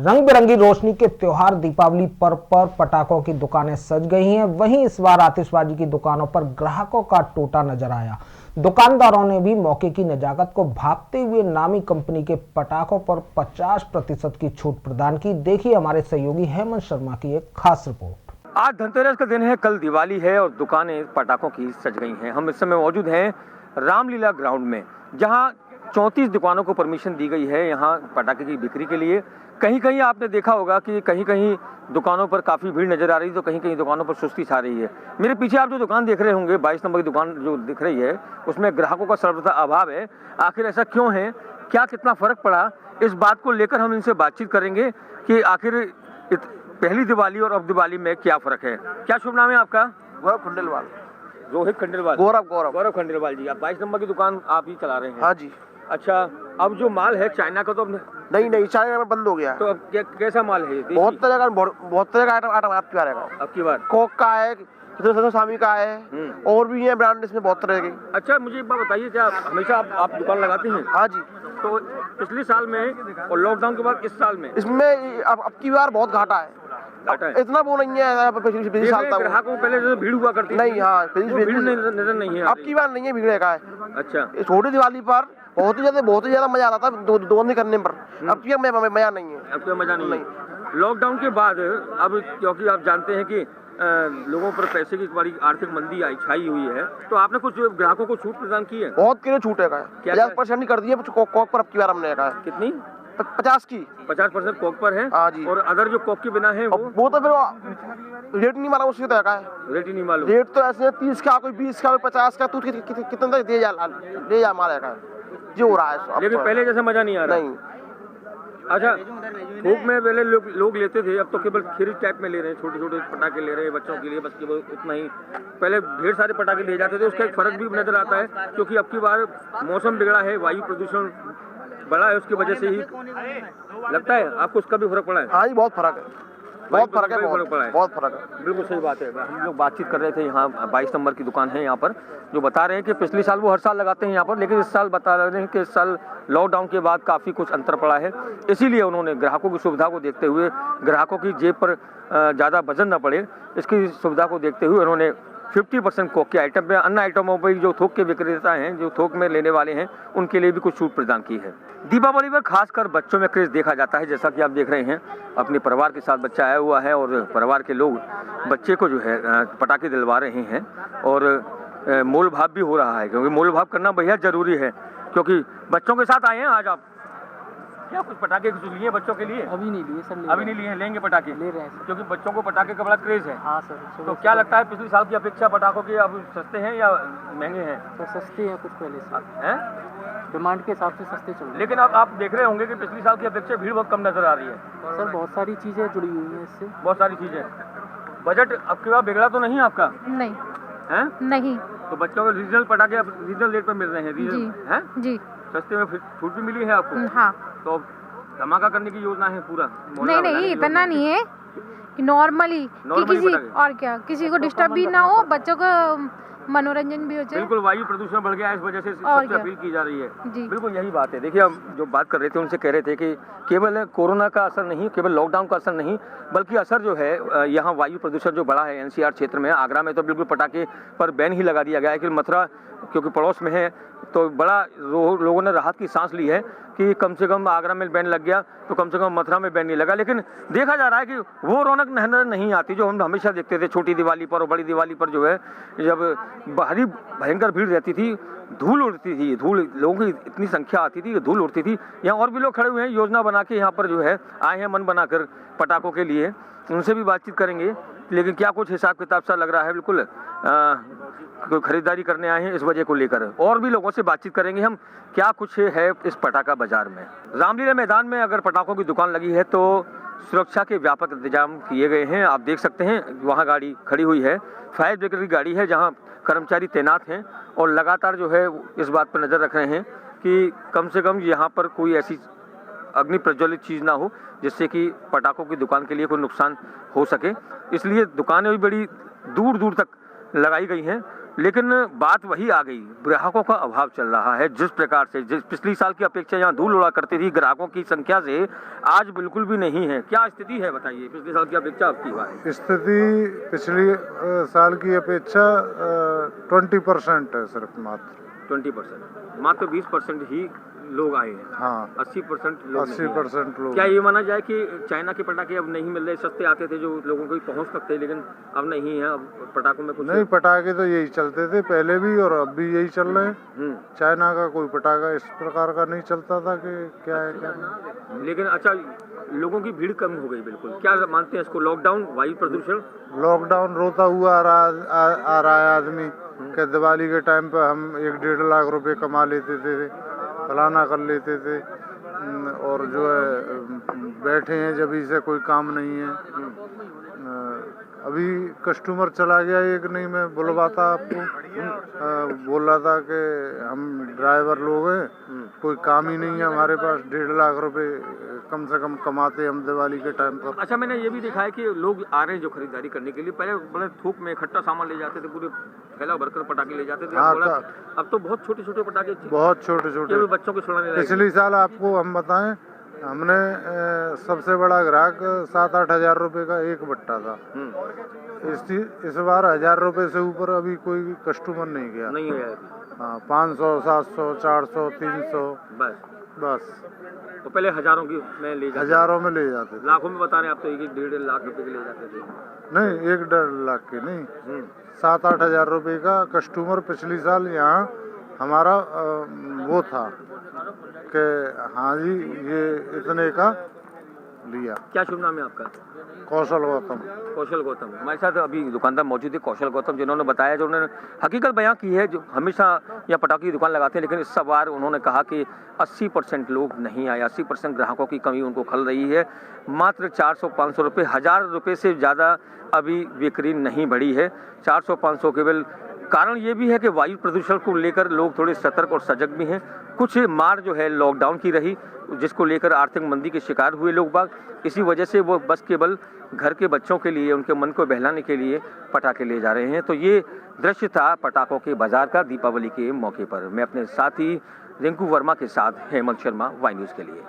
रंग बिरंगी रोशनी के त्योहार दीपावली पर्व पर पटाखों की दुकानें सज गई हैं। वहीं इस बार आतिशबाजी की दुकानों पर ग्राहकों का टोटा नजर आया। दुकानदारों ने भी मौके की नजाकत को भांपते हुए नामी कंपनी के पटाखों पर 50% की छूट प्रदान की। देखिए हमारे सहयोगी हेमंत शर्मा की एक खास रिपोर्ट। आज धनतेरस का दिन है, कल दिवाली है और दुकानें पटाखों की सज गई हैं। हम इस समय मौजूद हैं रामलीला ग्राउंड में, जहां 34 दुकानों को परमिशन दी गई है यहाँ पटाखे की बिक्री के लिए। कहीं कहीं आपने देखा होगा कि कहीं कहीं दुकानों पर काफ़ी भीड़ नजर आ रही है, तो कहीं कहीं दुकानों पर सुस्ती छा रही है। मेरे पीछे आप जो दुकान देख रहे होंगे, 22 नंबर की दुकान जो दिख रही है, उसमें ग्राहकों का सर्वथा अभाव है। आखिर ऐसा क्यों है, क्या कितना फर्क पड़ा, इस बात को लेकर हम इनसे बातचीत करेंगे कि आखिर पहली दिवाली और अब दिवाली में क्या फर्क है। क्या शुभ नाम है आपका? गौरव खंडेलवाल। रोहित खंडेलवाल। गौरव खंडेलवाल जी, आप 22 नंबर की दुकान आप ही चला रहे हैं? हाँ जी। अच्छा, अब जो माल है चाइना का तो अब नहीं चाइना में बंद हो गया। तो अब कैसा माल है? बहुत तरह का आइटम आपकी बार अब की बार कोक का है, स्वामी का है, और भी है ब्रांड इसमें बहुत तरह के। अच्छा, मुझे एक बात बताइए, क्या हमेशा आप दुकान लगाते हैं? हाँ जी। तो पिछले साल में और लॉकडाउन के बाद इस साल में इसमें अब की बार बहुत घाटा है। इतना वो नहीं है पिछले साल तक। ग्राहकों को पहले भीड़ हुआ करती नहीं, हाँ भीड़ नजर नहीं है। अब की बार नहीं है भीड़ का है। अच्छा, छोटी दिवाली पर बहुत ही ज्यादा मजा आता था दुकान करने पर। अब की मजा नहीं है। अब मजा नहीं है। लॉकडाउन के बाद अब, क्योंकि आप जानते हैं कि लोगों पर पैसे की बड़ी आर्थिक मंदी छाई हुई है, तो आपने कुछ ग्राहकों को छूट प्रदान की है? बहुत किलो छूट है, 50% कर दिए कोक पर। अब की बार हमने कहा कितनी? 50 की 50% कोक पर है। हाँ जी। और अदर जो कोक के बिना है वो तो फिर रेट नहीं मालूम, उसकी तय का है। रेट ही नहीं मालूम। रेट तो ऐसे 30 का, कोई 20 का, कोई 50 का। तू कितने तक दे जा मारे का जो हो रहा है। लेकिन पहले जैसे मजा नहीं आ रहा। नहीं। अच्छा, थोक में पहले लोग लेते थे, अब तो केवल खीर टाइप में ले रहे हैं, छोटे छोटे पटाखे ले रहे हैं बच्चों के लिए, बस केवल उतना ही। पहले ढेर सारे पटाखे ले जाते थे, उसका एक फर्क भी नजर आता है, क्योंकि अब की बार मौसम बिगड़ा है, वायु प्रदूषण बढ़ा है, उसकी वजह से ही लगता है आपको उसका भी फर्क पड़ा है? हाँ जी, बहुत फर्क है। बहुत फर्क है। बिल्कुल सही बात है। हम लोग बातचीत कर रहे थे, यहाँ 22 नंबर की दुकान है यहाँ पर, जो बता रहे हैं कि पिछले साल वो हर साल लगाते हैं यहाँ पर, लेकिन इस साल बता रहे हैं कि इस साल लॉकडाउन के बाद काफ़ी कुछ अंतर पड़ा है। इसीलिए उन्होंने ग्राहकों की सुविधा को देखते हुए, ग्राहकों की जेब पर ज़्यादा वजन न पड़े, इसकी सुविधा को देखते हुए उन्होंने 50% कोक के आइटम पे, अन्य आइटमों पर जो थोक के विक्रेता हैं, जो थोक में लेने वाले हैं, उनके लिए भी कुछ छूट प्रदान की है। दीपावली पर खासकर बच्चों में क्रेज देखा जाता है, जैसा कि आप देख रहे हैं, अपने परिवार के साथ बच्चा आया हुआ है और परिवार के लोग बच्चे को जो है पटाखे दिलवा रहे हैं और मोल भाव भी हो रहा है, क्योंकि मोल भाव करना बेहद जरूरी है, क्योंकि बच्चों के साथ आए हैं आज आप। क्या कुछ पटाखे कुछ लिए बच्चों के लिए? अभी नहीं लिए सर। अभी नहीं लिए हैं, लेंगे पटाखे? ले रहे हैं सर, क्योंकि बच्चों को पटाखे का बड़ा क्रेज है। हाँ सर। तो क्या लगता है, पिछले साल की अपेक्षा पटाखों के अब सस्ते हैं या महंगे हैं? तो सस्ते हैं कुछ पहले से, हैं? डिमांड के हिसाब से सस्ते चल रहे हैं। लेकिन अब आप देख रहे होंगे कि पिछले साल की अपेक्षा भीड़ बहुत कम नजर आ रही है। सर बहुत सारी चीज़ें जुड़ी हुई हैं इससे। बहुत सारी चीजें। बजट अब की बार बिगड़ा तो नहीं आपका? नहीं है? नहीं। तो बच्चों को रीजनल पटाखे अब रीजनल रेट पर मिल रहे हैं? जी। सस्ते में छूट भी मिली है आपको? हाँ। तो धमाका करने की योजना है पूरा? नहीं इतना नहीं है, नॉर्मली कि किसी और क्या, किसी को डिस्टर्ब भी ना हो, बच्चों को मनोरंजन भी हो जाए। बिल्कुल, वायु प्रदूषण बढ़ गया है, इस वजह से सबसे अपील की जा रही है। जी। बिल्कुल यही बात है। देखिए, हम जो बात कर रहे थे उनसे कह रहे थे कि केवल कोरोना का असर नहीं, केवल लॉकडाउन का असर नहीं, बल्कि असर जो है यहाँ वायु प्रदूषण जो बढ़ा है एनसीआर क्षेत्र में। आगरा में तो बिल्कुल पटाखे पर बैन ही लगा दिया गया है, कि मथुरा क्योंकि पड़ोस में है, तो बड़ा लोगों ने राहत की सांस ली है कि कम से कम आगरा में बैन लग गया, तो कम से कम मथुरा में बैन नहीं लगा। लेकिन देखा जा रहा है कि वो रौनक नजर नहीं आती जो हम हमेशा देखते थे छोटी दिवाली पर और बड़ी दिवाली पर, जो है जब भारी भयंकर भीड़ रहती थी, धूल उड़ती थी, लोगों की इतनी संख्या आती थी, धूल उड़ती थी। यहाँ और भी लोग खड़े हुए हैं, योजना बना के यहाँ पर जो है आए हैं मन बनाकर पटाखों के लिए, उनसे भी बातचीत करेंगे। लेकिन क्या कुछ हिसाब किताब सा लग रहा है, बिल्कुल कोई खरीदारी करने आए हैं इस वजह को लेकर। और भी लोगों से बातचीत करेंगे हम, क्या कुछ है इस पटाखा बाजार में। रामलीला मैदान में अगर पटाखों की दुकान लगी है तो सुरक्षा के व्यापक इंतजाम किए गए हैं। आप देख सकते हैं वहाँ गाड़ी खड़ी हुई है, फायर ब्रिगेड की गाड़ी है, जहाँ कर्मचारी तैनात हैं और लगातार जो है इस बात पर नज़र रख रहे हैं कि कम से कम यहाँ पर कोई ऐसी अग्नि प्रज्वलित चीज़ ना हो जिससे कि पटाखों की दुकान के लिए कोई नुकसान हो सके। इसलिए दुकानें भी बड़ी दूर दूर तक लगाई गई हैं लेकिन बात वही आ गई, ग्राहकों का अभाव चल रहा है। जिस प्रकार से जिस पिछली साल की अपेक्षा यहाँ धूल उड़ा करती थी ग्राहकों की संख्या से, आज बिल्कुल भी नहीं है। क्या स्थिति है बताइए, पिछले साल की अपेक्षा अब की बात? स्थिति पिछली साल की अपेक्षा 20% है सिर्फ, मात्र 20%, मात्र 20% ही लोग आए हैं। हाँ 80% लोग नहीं आए। 80% लोग। क्या ये माना जाए कि चाइना के पटाखे अब नहीं मिल रहे? सस्ते आते थे जो लोगों को पहुंच सकते, लेकिन अब नहीं है। अब पटाखों में कुछ नहीं, पटाखे तो यही चलते थे पहले भी और अब भी यही चल रहे हैं। चाइना का कोई पटाखा इस प्रकार का नहीं चलता था कि क्या है क्या नहीं। लेकिन अच्छा, लोगों की भीड़ कम हो गई बिल्कुल। क्या मानते हैं इसको? लॉकडाउन, वायु प्रदूषण? लॉकडाउन रोता हुआ आ रहा है आदमी के दिवाली के टाइम पे हम 1-1.5 लाख रुपए कमा लेते थे, फलाना कर लेते थे, और जो है बैठे हैं जब से कोई काम नहीं है। अभी कस्टमर चला गया एक, नहीं मैं बुलवाता आपको, बोल रहा था कि हम ड्राइवर लोग हैं, कोई काम ही नहीं है हमारे पास, 1.5 लाख रुपए कम से कम कमाते हम दिवाली के टाइम पर। अच्छा, मैंने ये भी देखा है कि लोग आ रहे हैं जो खरीदारी करने के लिए, पहले बड़े थोक में इकट्ठा सामान ले जाते थे, पूरे थैला भरकर पटाखे ले जाते थे। हाँ, अब तो बहुत छोटे छोटे पटाखे, बहुत छोटे छोटे बच्चों को छुड़ाने लगे। पिछली साल आपको हम बताएं, हमने सबसे बड़ा ग्राहक 7-8 हजार रुपए का एक बट्टा था। इस बार 1000 रुपए से ऊपर अभी कोई कस्टमर नहीं गया। नहीं है। हाँ, 500, 700, 400, 300 बस। तो पहले हजारों की में ले जाते, हजारों में ले जाते थे। लाखों में बता रहे हैं आप तो, 1-1.5 लाख रुपए के ले जाते थे। नहीं, 1-1.5 लाख के नहीं, 7-8 हजार रुपए का कस्टमर पिछली साल यहाँ हमारा वो था कि हाँ जी ये इतने का लिया। क्या शुभ नाम है आपका? कौशल गौतम। कौशल गौतम हमारे साथ अभी दुकानदार मौजूद है, कौशल गौतम, जिन्होंने बताया, जो उन्होंने हकीकत बयां की है। जो हमेशा या पटाखे की दुकान लगाते हैं, लेकिन इस बार उन्होंने कहा कि 80% लोग नहीं आए, 80% ग्राहकों की कमी उनको खल रही है। मात्र 400-500 रुपये, 1000 रुपये से ज़्यादा अभी बिक्री नहीं बढ़ी है। 400-500 केवल। कारण ये भी है कि वायु प्रदूषण को लेकर लोग थोड़े सतर्क और सजग भी हैं। कुछ मार जो है लॉकडाउन की रही, जिसको लेकर आर्थिक मंदी के शिकार हुए लोग बाग। इसी वजह से वो बस केवल घर के बच्चों के लिए, उनके मन को बहलाने के लिए पटाखे ले जा रहे हैं। तो ये दृश्य था पटाखों के बाजार का दीपावली के मौके पर। मैं अपने साथी रिंकू वर्मा के साथ हेमंत शर्मा, वाई न्यूज़ के लिए।